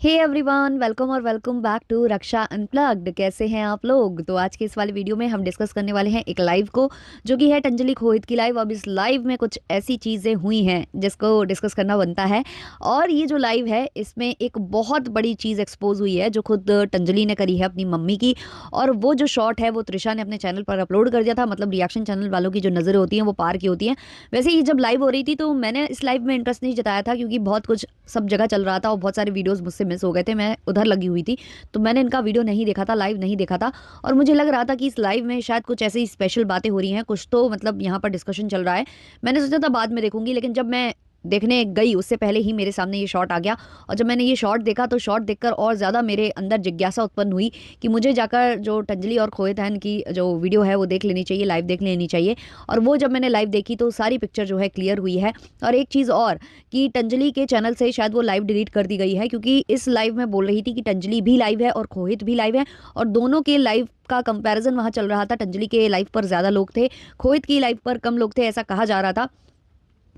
हे everyone, welcome और welcome back to Raksha unplugged. कैसे हैं आप लोग? तो आज के इस वाले वीडियो में हम डिस्कस करने वाले हैं एक लाइव को, जो कि है टंजलि खोहित की लाइव। अब इस लाइव में कुछ ऐसी चीज़ें हुई हैं जिसको डिस्कस करना बनता है। और ये जो लाइव है इसमें एक बहुत बड़ी चीज़ एक्सपोज हुई है जो खुद टंजलि ने करी है अपनी मम्मी की। और वो जो शॉट है वो त्रिशा ने अपने चैनल पर अपलोड कर दिया था। मतलब रिएक्शन चैनल वालों की जो नज़रें होती हैं वो पार की होती हैं। वैसे ही जब लाइव हो रही थी तो मैंने इस लाइव में इंटरेस्ट नहीं जताया था, क्योंकि बहुत कुछ सब जगह चल रहा था और बहुत सारे वीडियोस मुझसे मिस हो गए थे। मैं उधर लगी हुई थी तो मैंने इनका वीडियो नहीं देखा था, लाइव नहीं देखा था। और मुझे लग रहा था कि इस लाइव में शायद कुछ ऐसी स्पेशल बातें हो रही हैं, कुछ तो मतलब यहाँ पर डिस्कशन चल रहा है। मैंने सोचा था बाद में देखूंगी, लेकिन जब मैं देखने गई उससे पहले ही मेरे सामने ये शॉट आ गया। और जब मैंने ये शॉट देखा तो शॉट देखकर और ज़्यादा मेरे अंदर जिज्ञासा उत्पन्न हुई कि मुझे जाकर जो टंजलि और खोहित हैं की जो वीडियो है वो देख लेनी चाहिए, लाइव देख लेनी चाहिए। और वो जब मैंने लाइव देखी तो सारी पिक्चर जो है क्लियर हुई है। और एक चीज़ और कि टंजलि के चैनल से शायद वो लाइव डिलीट कर दी गई है, क्योंकि इस लाइव में बोल रही थी कि टंजलि भी लाइव है और खोहित भी लाइव है। और दोनों के लाइव का कंपैरिजन वहाँ चल रहा था। टंजलि के लाइव पर ज़्यादा लोग थे, खोहित की लाइव पर कम लोग थे, ऐसा कहा जा रहा था।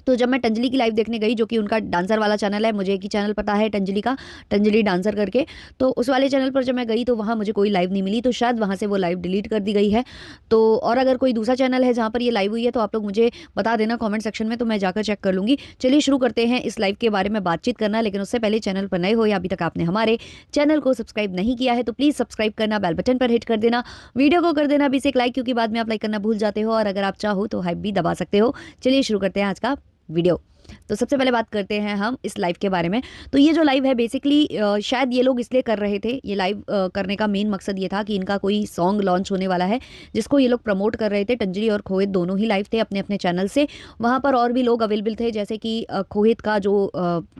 तो जब मैं टंजलि की लाइव देखने गई, जो कि उनका डांसर वाला चैनल है, मुझे एक ही चैनल पता है टंजलि का, टंजलि डांसर करके, तो उस वाले चैनल पर जब मैं गई तो वहाँ मुझे कोई लाइव नहीं मिली। तो शायद वहाँ से वो लाइव डिलीट कर दी गई है। तो और अगर कोई दूसरा चैनल है जहाँ पर ये लाइव हुई है तो आप लोग मुझे बता देना कमेंट सेक्शन में, तो मैं जाकर चेक कर लूँगी। चलिए शुरू करते हैं इस लाइव के बारे में बातचीत करना। लेकिन उससे पहले चैनल पर नए हो या अभी तक आपने हमारे चैनल को सब्सक्राइब नहीं किया है तो प्लीज़ सब्सक्राइब करना, बेल बटन पर हिट कर देना, वीडियो को कर देना भी से एक लाइक, क्योंकि बाद में आप लाइक करना भूल जाते हो। और अगर आप चाहो तो हाइप भी दबा सकते हो। चलिए शुरू करते हैं आज का वीडियो। तो सबसे पहले बात करते हैं हम इस लाइव के बारे में। तो ये जो लाइव है बेसिकली शायद ये लोग इसलिए कर रहे थे, ये लाइव करने का मेन मकसद ये था कि इनका कोई सॉन्ग लॉन्च होने वाला है जिसको ये लोग प्रमोट कर रहे थे। टंजलि और खोहित दोनों ही लाइव थे अपने अपने चैनल से। वहाँ पर और भी लोग अवेलेबल थे, जैसे कि खोहित का जो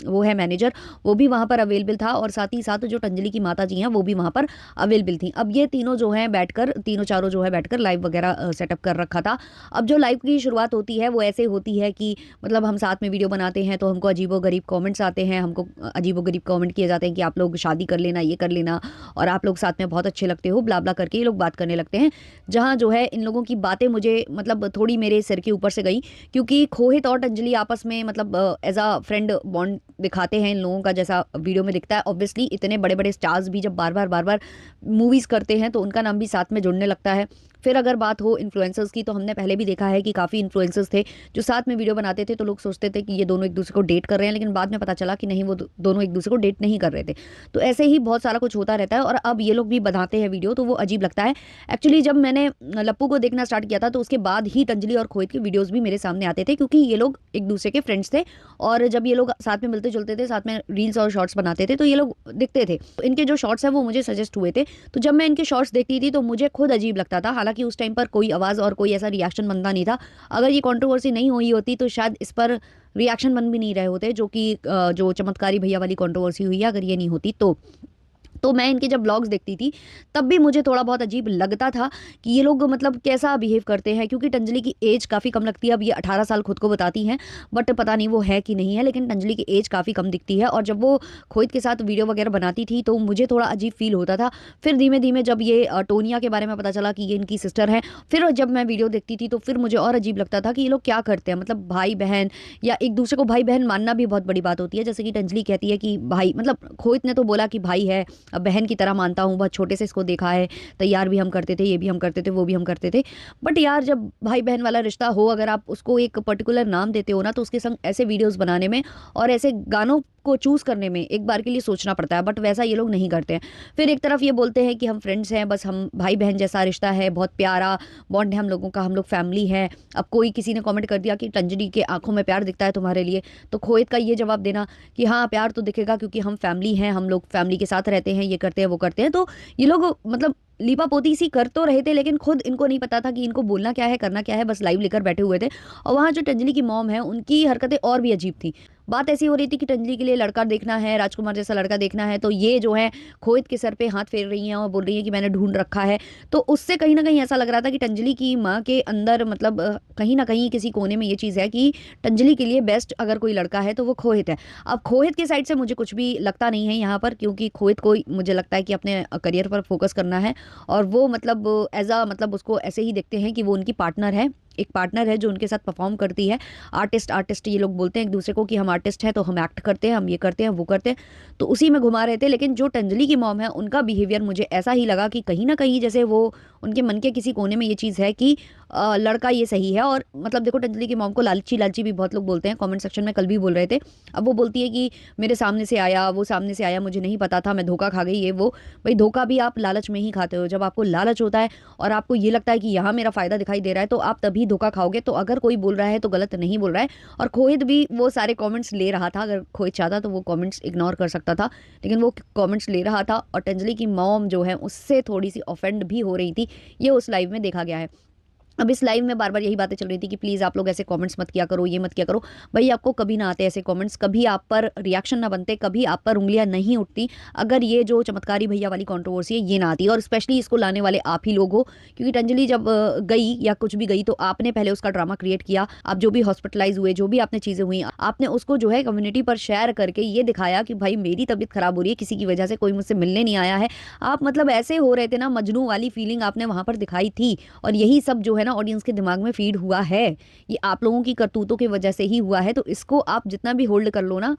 वो है मैनेजर, वो भी वहाँ पर अवेलेबल था। और साथ ही साथ जो टंजलि की माता जी हैं वो भी वहाँ पर अवेलेबल थी। अब ये तीनों जो हैं बैठकर, तीनों चारों जो है बैठकर लाइव वगैरह सेटअप कर रखा था। अब जो लाइव की शुरुआत होती है वो ऐसे होती है कि मतलब हम साथ में वीडियो बनाते हैं तो हमको अजीबोगरीब कमेंट्स आते हैं, हमको अजीबोगरीब कमेंट किए जाते हैं कि आप लोग शादी कर लेना, ये कर लेना, और आप लोग साथ में बहुत अच्छे लगते हो, ब्ला ब्ला करके ये लोग बात करने लगते हैं। जहाँ जो है इन लोगों की बातें मुझे मतलब थोड़ी मेरे सिर के ऊपर से गई, क्योंकि खोहित और टंजलि आपस में मतलब एज अ फ्रेंड बॉन्ड दिखाते हैं इन लोगों का, जैसा वीडियो में दिखता है। ऑब्वियसली इतने बड़े बड़े स्टार्स भी जब बार बार मूवीज़ करते हैं तो उनका नाम भी साथ में जुड़ने लगता है। फिर अगर बात हो इन्फ्लुएंसर्स की, तो हमने पहले भी देखा है कि काफ़ी इन्फ्लुएंसर्स थे जो साथ में वीडियो बनाते थे, तो लोग सोचते थे कि ये दोनों एक दूसरे को डेट कर रहे हैं, लेकिन बाद में पता चला कि नहीं, वो दोनों एक दूसरे को डेट नहीं कर रहे थे। तो ऐसे ही बहुत सारा कुछ होता रहता है। और अब ये लोग भी बनाते हैं वीडियो तो वो अजीब लगता है। एक्चुअली जब मैंने लप्पू को देखना स्टार्ट किया था तो उसके बाद ही टंजलि और खोहित के वीडियोज़ भी मेरे सामने आते थे, क्योंकि ये लोग एक दूसरे के फ्रेंड्स थे। और जब ये लोग साथ में मिलते जुलते थे, साथ में रील्स और शॉर्ट्स बनाते थे, तो ये लोग दिखते थे। तो इनके जो शॉर्ट्स हैं वो मुझे सजेस्ट हुए थे। तो जब मैं इनके शॉर्ट्स देखती थी तो मुझे खुद अजीब लगता था। हालांकि उस टाइम पर कोई आवाज़ और कोई ऐसा रिएक्शन बनता नहीं था। अगर ये कंट्रोवर्सी नहीं हुई होती तो शायद इस पर रिएक्शन बन भी नहीं रहे होते, जो कि जो चमत्कारी भैया वाली कंट्रोवर्सी हुई है, अगर ये नहीं होती तो मैं इनके जब ब्लॉग्स देखती थी तब भी मुझे थोड़ा बहुत अजीब लगता था कि ये लोग मतलब कैसा बिहेव करते हैं। क्योंकि टंजलि की एज काफ़ी कम लगती है। अब ये 18 साल खुद को बताती हैं, बट पता नहीं वो है कि नहीं है, लेकिन टंजलि की एज काफ़ी कम दिखती है। और जब वो खोहित के साथ वीडियो वगैरह बनाती थी तो मुझे थोड़ा अजीब फील होता था। फिर धीमे धीमे जब ये टोनिया के बारे में पता चला कि ये इनकी सिस्टर है, फिर जब मैं वीडियो देखती थी तो फिर मुझे और अजीब लगता था कि ये लोग क्या करते हैं। मतलब भाई बहन, या एक दूसरे को भाई बहन मानना भी बहुत बड़ी बात होती है। जैसे कि टंजलि कहती है कि भाई, मतलब खोहित ने तो बोला कि भाई है, अब बहन की तरह मानता हूँ, बहुत छोटे से इसको देखा है, तैयार भी हम करते थे, ये भी हम करते थे, वो भी हम करते थे। बट यार जब भाई बहन वाला रिश्ता हो, अगर आप उसको एक पर्टिकुलर नाम देते हो ना, तो उसके संग ऐसे वीडियोस बनाने में और ऐसे गानों को चूज करने में एक बार के लिए सोचना पड़ता है। बट वैसा ये लोग नहीं करते हैं। फिर एक तरफ ये बोलते हैं कि हम फ्रेंड्स हैं, बस हम भाई बहन जैसा रिश्ता है, बहुत प्यारा बॉन्ड है हम लोगों का, हम लोग फैमिली है। अब कोई किसी ने कमेंट कर दिया कि टंजलि के आंखों में प्यार दिखता है तुम्हारे लिए, तो खोहित का ये जवाब देना कि हाँ प्यार तो दिखेगा, क्योंकि हम फैमिली हैं, हम लोग फैमिली के साथ रहते हैं, ये करते हैं वो करते हैं। तो ये लोग मतलब लीपा पोती सी कर तो रहे थे, लेकिन खुद इनको नहीं पता था कि इनको बोलना क्या है, करना क्या है, बस लाइव लेकर बैठे हुए थे। और वहाँ जो टंजलि की मॉम है उनकी हरकतें और भी अजीब थी। बात ऐसी हो रही थी कि टंजलि के लिए लड़का देखना है, राजकुमार जैसा लड़का देखना है, तो ये जो है खोहित के सर पे हाथ फेर रही हैं और बोल रही हैं कि मैंने ढूंढ रखा है। तो उससे कहीं ना कहीं ऐसा लग रहा था कि टंजलि की माँ के अंदर मतलब कहीं ना कहीं किसी कोने में ये चीज़ है कि टंजलि के लिए बेस्ट अगर कोई लड़का है तो वो खोहित है। अब खोहित की साइड से मुझे कुछ भी लगता नहीं है यहाँ पर, क्योंकि खोहित को मुझे लगता है कि अपने करियर पर फोकस करना है। और वो मतलब एज अ मतलब उसको ऐसे ही देखते हैं कि वो उनकी पार्टनर है, एक पार्टनर है जो उनके साथ परफॉर्म करती है। आर्टिस्ट आर्टिस्ट ये लोग बोलते हैं एक दूसरे को कि हम आर्टिस्ट हैं तो हम एक्ट करते हैं, हम ये करते हैं वो करते हैं, तो उसी में घुमा रहे थे। लेकिन जो टंजलि की मॉम है उनका बिहेवियर मुझे ऐसा ही लगा कि कहीं ना कहीं जैसे वो उनके मन के किसी कोने में ये चीज़ है कि लड़का ये सही है। और मतलब देखो टंजलि की मॉम को लालची लालची भी बहुत लोग बोलते हैं, कमेंट सेक्शन में कल भी बोल रहे थे। अब वो बोलती है कि मेरे सामने से आया, वो सामने से आया, मुझे नहीं पता था, मैं धोखा खा गई, ये वो। भाई धोखा भी आप लालच में ही खाते हो। जब आपको लालच होता है और आपको ये लगता है कि यहाँ मेरा फ़ायदा दिखाई दे रहा है तो आप तभी धोखा खाओगे। तो अगर कोई बोल रहा है तो गलत नहीं बोल रहा है। और खोहित भी वो सारे कमेंट्स ले रहा था, अगर खोहित चाहता तो वो कमेंट्स इग्नोर कर सकता था, लेकिन वो कमेंट्स ले रहा था। और टंजलि की मॉम जो है उससे थोड़ी सी ऑफेंड भी हो रही थी, ये उस लाइव में देखा गया है। अब इस लाइव में बार बार यही बातें चल रही थी कि प्लीज़ आप लोग ऐसे कमेंट्स मत किया करो, ये मत किया करो। भाई आपको कभी ना आते ऐसे कमेंट्स, कभी आप पर रिएक्शन ना बनते, कभी आप पर उंगलियां नहीं उठती अगर ये जो चमत्कारी भैया वाली कंट्रोवर्सी है ये ना आती। और स्पेशली इसको लाने वाले आप ही लोग हो, क्योंकि टंजलि जब गई या कुछ भी गई तो आपने पहले उसका ड्रामा क्रिएट किया। आप जो भी हॉस्पिटलाइज हुए, जो भी आपने चीज़ें हुई, आपने उसको जो है कम्युनिटी पर शेयर करके ये दिखाया कि भाई मेरी तबीयत खराब हो रही है, किसी की वजह से कोई मुझसे मिलने नहीं आया है। आप मतलब ऐसे हो रहे थे ना, मजनू वाली फीलिंग आपने वहां पर दिखाई थी। और यही सब जो है ना ऑडियंस के दिमाग में फीड हुआ है, ये आप लोगों की करतूतों की वजह से ही हुआ है। तो इसको आप जितना भी होल्ड कर लो ना,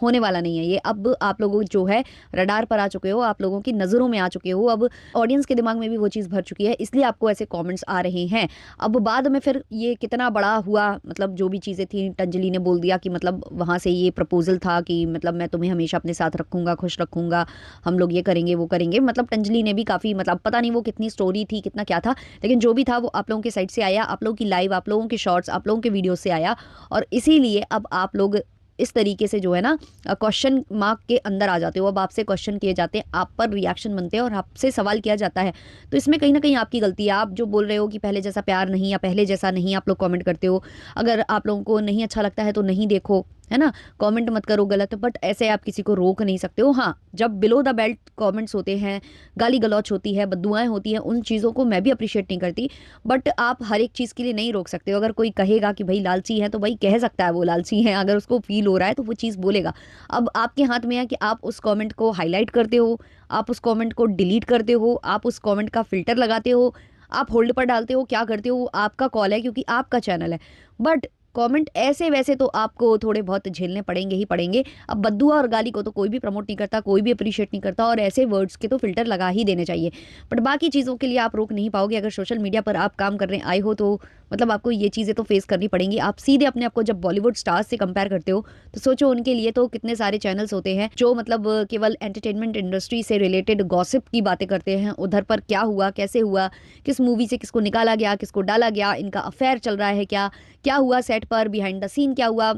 होने वाला नहीं है ये। अब आप लोगों जो है रडार पर आ चुके हो, आप लोगों की नज़रों में आ चुके हो, अब ऑडियंस के दिमाग में भी वो चीज़ भर चुकी है, इसलिए आपको ऐसे कमेंट्स आ रहे हैं। अब बाद में फिर ये कितना बड़ा हुआ, मतलब जो भी चीज़ें थी टंजलि ने बोल दिया कि मतलब वहाँ से ये प्रपोजल था कि मतलब मैं तुम्हें हमेशा अपने साथ रखूंगा, खुश रखूंगा, हम लोग ये करेंगे वो करेंगे। मतलब टंजलि ने भी काफ़ी मतलब पता नहीं वो कितनी स्टोरी थी, कितना क्या था, लेकिन जो भी था वो आप लोगों के साइड से आया, आप लोगों की लाइव, आप लोगों के शॉर्ट्स, आप लोगों के वीडियो से आया। और इसीलिए अब आप लोग इस तरीके से जो है ना क्वेश्चन मार्क के अंदर आ जाते हो। अब आपसे क्वेश्चन किए जाते हैं, आप पर रिएक्शन बनते हैं और आपसे सवाल किया जाता है। तो इसमें कहीं ना कहीं आपकी गलती है। आप जो बोल रहे हो कि पहले जैसा प्यार नहीं या पहले जैसा नहीं आप लोग कमेंट करते हो, अगर आप लोगों को नहीं अच्छा लगता है तो नहीं देखो, है ना, कमेंट मत करो गलत, बट ऐसे आप किसी को रोक नहीं सकते हो। हाँ, जब बिलो द बेल्ट कमेंट्स होते हैं, गाली गलौच होती है, बद्दुआएं होती हैं, उन चीज़ों को मैं भी अप्रिशिएट नहीं करती, बट आप हर एक चीज़ के लिए नहीं रोक सकते हो। अगर कोई कहेगा कि भाई लालची है तो भाई कह सकता है वो लालची है, अगर उसको फील हो रहा है तो वो चीज़ बोलेगा। अब आपके हाथ में है कि आप उस कमेंट को हाईलाइट करते हो, आप उस कमेंट को डिलीट करते हो, आप उस कमेंट का फिल्टर लगाते हो, आप होल्ड पर डालते हो, क्या करते हो वो आपका कॉल है, क्योंकि आपका चैनल है। बट कमेंट ऐसे वैसे तो आपको थोड़े बहुत झेलने पड़ेंगे ही पड़ेंगे। अब बद्दुआ और गाली को तो कोई भी प्रमोट नहीं करता, कोई भी अप्रिशिएट नहीं करता, और ऐसे वर्ड्स के तो फिल्टर लगा ही देने चाहिए। बट बाकी चीज़ों के लिए आप रोक नहीं पाओगे। अगर सोशल मीडिया पर आप काम करने आए हो तो मतलब आपको ये चीज़ें तो फेस करनी पड़ेंगी। आप सीधे अपने आप को जब बॉलीवुड स्टार्स से कंपेयर करते हो तो सोचो उनके लिए तो कितने सारे चैनल्स होते हैं जो मतलब केवल एंटरटेनमेंट इंडस्ट्री से रिलेटेड गॉसिप की बातें करते हैं। उधर पर क्या हुआ, कैसे हुआ, किस मूवी से किसको निकाला गया, किसको डाला गया, इनका अफेयर चल रहा है क्या, क्या हुआ सेट पर, बिहाइंड द सीन क्या हुआ,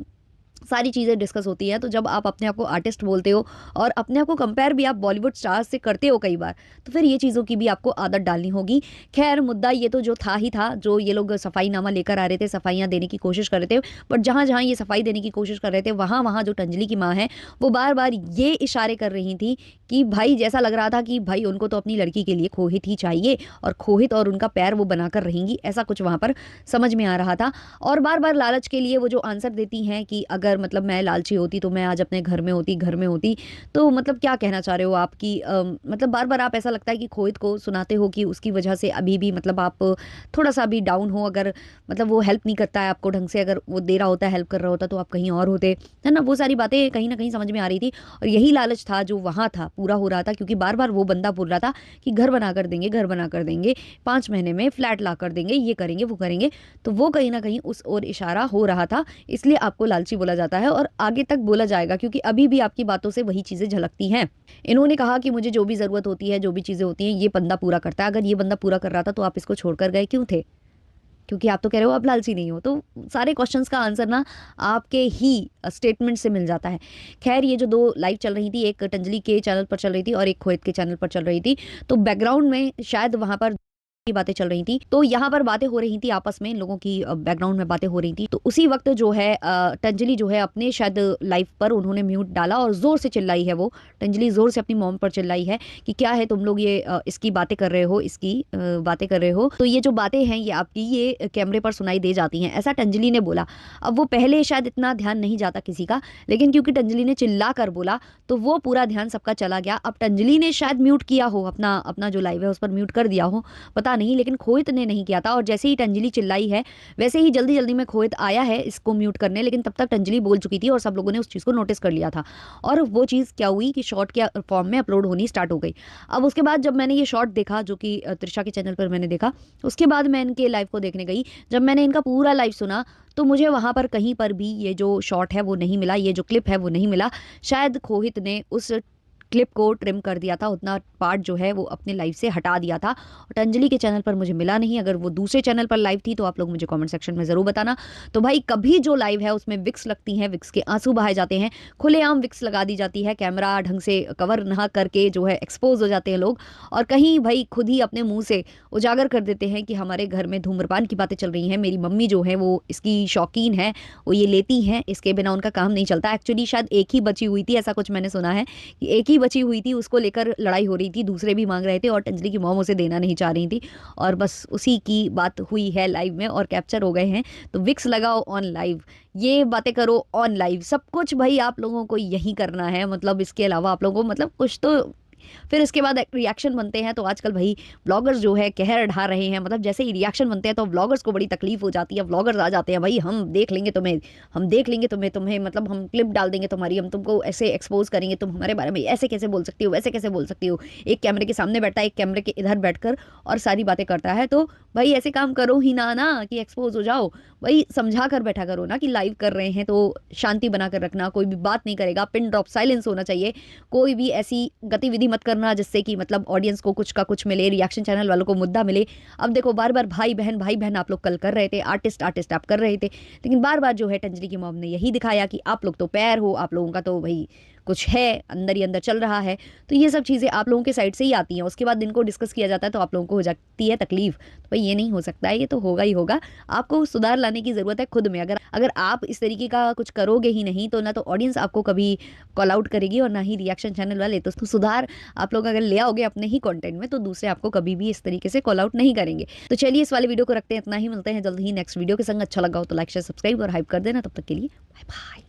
सारी चीज़ें डिस्कस होती हैं। तो जब आप अपने आप को आर्टिस्ट बोलते हो और अपने आप को कंपेयर भी आप बॉलीवुड स्टार्स से करते हो कई बार, तो फिर ये चीज़ों की भी आपको आदत डालनी होगी। खैर मुद्दा ये तो जो था ही था, जो ये लोग सफाईनामा लेकर आ रहे थे, सफाइयाँ देने की कोशिश कर रहे थे, बट जहाँ जहाँ ये सफाई देने की कोशिश कर रहे थे वहाँ वहाँ जो टंजलि की माँ है वो बार बार ये इशारे कर रही थी कि भाई जैसा लग रहा था कि भाई उनको तो अपनी लड़की के लिए खोहित ही चाहिए, और खोहित और उनका पैर वो बनाकर रहेंगी, ऐसा कुछ वहाँ पर समझ में आ रहा था। और बार बार लालच के लिए वो जो आंसर देती हैं कि अगर मतलब मैं लालची होती तो मैं आज अपने घर में होती, घर में होती। तो मतलब क्या कहना चाह रहे हो आप कि मतलब बार बार आप ऐसा लगता है कि खोहित को सुनाते हो कि उसकी वजह से अभी भी मतलब आप थोड़ा सा भी डाउन हो। अगर मतलब वो हेल्प नहीं करता है आपको ढंग से, अगर वो दे रहा होता, हेल्प कर रहा होता तो आप कहीं और होते, है ना। वो सारी बातें कहीं ना कहीं समझ में आ रही थी। और यही लालच था जो वहाँ था, पूरा हो रहा था, क्योंकि बार बार वो बंदा बोल रहा था कि घर बना कर देंगे, घर बना कर देंगे, 5 महीने में फ्लैट ला कर देंगे, ये करेंगे वो करेंगे। तो वो कहीं ना कहीं उस ओर इशारा हो रहा था, इसलिए आपको लालची बोला जाता है और आगे तक बोला जाएगा, क्योंकि अभी भी आपकी बातों से वही चीज़ें झलकती हैं। इन्होंने कहा कि मुझे जो भी ज़रूरत होती है, जो भी चीज़ें होती हैं, ये बंदा पूरा करता है। अगर ये बंदा पूरा कर रहा था तो आप इसको छोड़कर गए क्यों थे? क्योंकि आप तो कह रहे हो आप लालची नहीं हो। तो सारे क्वेश्चंस का आंसर ना आपके ही स्टेटमेंट से मिल जाता है। खैर ये जो दो लाइव चल रही थी, एक टंजलि के चैनल पर चल रही थी और एक खोहित के चैनल पर चल रही थी, तो बैकग्राउंड में शायद वहाँ पर की बातें चल रही थी, तो यहाँ पर बातें हो रही थी आपस में, इन लोगों की बैकग्राउंड में बातें हो रही थी। तो उसी वक्त जो है टंजलि जो है अपने शायद लाइव पर उन्होंने म्यूट डाला और जोर से चिल्लाई है। वो टंजलि जोर से अपनी मॉम पर चिल्लाई है कि क्या है तुम लोग ये इसकी बातें कर रहे हो, इसकी बातें कर रहे हो, तो ये जो बातें हैं ये आपकी ये कैमरे पर सुनाई दे जाती हैं, ऐसा टंजलि ने बोला। अब वो पहले शायद इतना ध्यान नहीं जाता किसी का, लेकिन क्योंकि टंजलि ने चिल्ला कर बोला तो वो पूरा ध्यान सबका चला गया। अब टंजलि ने शायद म्यूट किया हो, अपना जो लाइव है उस पर म्यूट कर दिया हो, पता नहीं, लेकिन खोहित ने नहीं किया था। और जैसे ही टंजलि चिल्लाई है वैसे ही जल्दी जल्दी में खोहित आया है इसको म्यूट करने, लेकिन तब तक टंजलि बोल चुकी थी और सब लोगों ने उस चीज़ को नोटिस कर लिया था। और वो चीज़ क्या हुई कि शॉर्ट के फॉर्म में अपलोड होनी स्टार्ट हो गई। अब उसके बाद जब मैंने ये शॉर्ट देखा, जो कि त्रिशा के चैनल पर मैंने देखा, उसके बाद मैं इनके लाइव को देखने गई। जब मैंने इनका पूरा लाइव सुना तो मुझे वहाँ पर कहीं पर भी ये जो शॉर्ट है वो नहीं मिला, ये जो क्लिप है वो नहीं मिला। शायद खोहित ने उस क्लिप को ट्रिम कर दिया था, उतना पार्ट जो है वो अपने लाइव से हटा दिया था। और अंजलि के चैनल पर मुझे मिला नहीं। अगर वो दूसरे चैनल पर लाइव थी तो आप लोग मुझे कमेंट सेक्शन में ज़रूर बताना। तो भाई कभी जो लाइव है उसमें विक्स लगती हैं, विक्स के आंसू बहाए जाते हैं, खुलेआम विक्स लगा दी जाती है, कैमरा ढंग से कवर ना करके जो है एक्सपोज हो जाते हैं लोग, और कहीं भाई खुद ही अपने मुंह से उजागर कर देते हैं कि हमारे घर में धूम्रपान की बातें चल रही हैं, मेरी मम्मी जो है वो इसकी शौकीन है, वो ये लेती हैं, इसके बिना उनका काम नहीं चलता। एक्चुअली शायद एक ही बची हुई थी, ऐसा कुछ मैंने सुना है कि एक ही बची हुई थी, उसको लेकर लड़ाई हो रही थी, दूसरे भी मांग रहे थे और टंजलि की मॉम उसे देना नहीं चाह रही थी, और बस उसी की बात हुई है लाइव में और कैप्चर हो गए हैं। तो विक्स लगाओ ऑन लाइव, ये बातें करो ऑन लाइव, सब कुछ भाई आप लोगों को यही करना है। मतलब इसके अलावा आप लोगों को मतलब कुछ तो फिर इसके बाद रिएक्शन बनते हैं। तो आजकल भाई ब्लॉगर्स जो है कहर ढा रहे हैं, मतलब जैसे ही रिएक्शन बनते हैं तो ब्लॉगर्स को बड़ी तकलीफ हो जाती है। ब्लॉगर्स आ जाते हैं, भाई हम देख लेंगे तुम्हें, हम देख लेंगे तुम्हें, तुम्हें मतलब हम क्लिप डाल देंगे तुम्हारी, हम तुमको ऐसे एक्सपोज करेंगे, तुम हमारे बारे में ऐसे कैसे बोल सकती हो, वैसे कैसे बोल सकती हो। एक कैमरे के सामने बैठा है, एक कैमरे के इधर बैठकर और सारी बातें करता है। तो भाई ऐसे काम करो ही ना कि एक्सपोज हो जाओ। भाई समझा कर बैठा करो ना कि लाइव कर रहे हैं तो शांति बना कर रखना, कोई भी बात नहीं करेगा, पिन ड्रॉप साइलेंस होना चाहिए, कोई भी ऐसी गतिविधि मत करना जिससे कि मतलब ऑडियंस को कुछ का कुछ मिले, रिएक्शन चैनल वालों को मुद्दा मिले। अब देखो बार बार भाई बहन आप लोग कल कर रहे थे, आर्टिस्ट आप कर रहे थे, लेकिन बार बार जो है टंजलि की मॉम ने यही दिखाया कि आप लोग तो पैर हो, आप लोगों का तो भाई कुछ है, अंदर ही अंदर चल रहा है। तो ये सब चीज़ें आप लोगों के साइड से ही आती हैं, उसके बाद इनको डिस्कस किया जाता है तो आप लोगों को हो जाती है तकलीफ। तो भाई ये नहीं हो सकता है, ये तो होगा ही होगा। आपको सुधार लाने की ज़रूरत है खुद में। अगर अगर आप इस तरीके का कुछ करोगे ही नहीं तो ना तो ऑडियंस आपको कभी कॉल आउट करेगी और ना ही रिएक्शन चैनल वाले। तो सुधार आप लोग अगर ले आओगे अपने ही कंटेंट में तो दूसरे आपको कभी भी इस तरीके से कॉल आउट नहीं करेंगे। तो चलिए इस वाले वीडियो को रखते हैं इतना ही, मिलते हैं जल्द ही नेक्स्ट वीडियो के संग। अच्छा लगा हो तो लाइक शेयर सब्सक्राइब और हाइप कर देना। तब तक के लिए बाय बाय।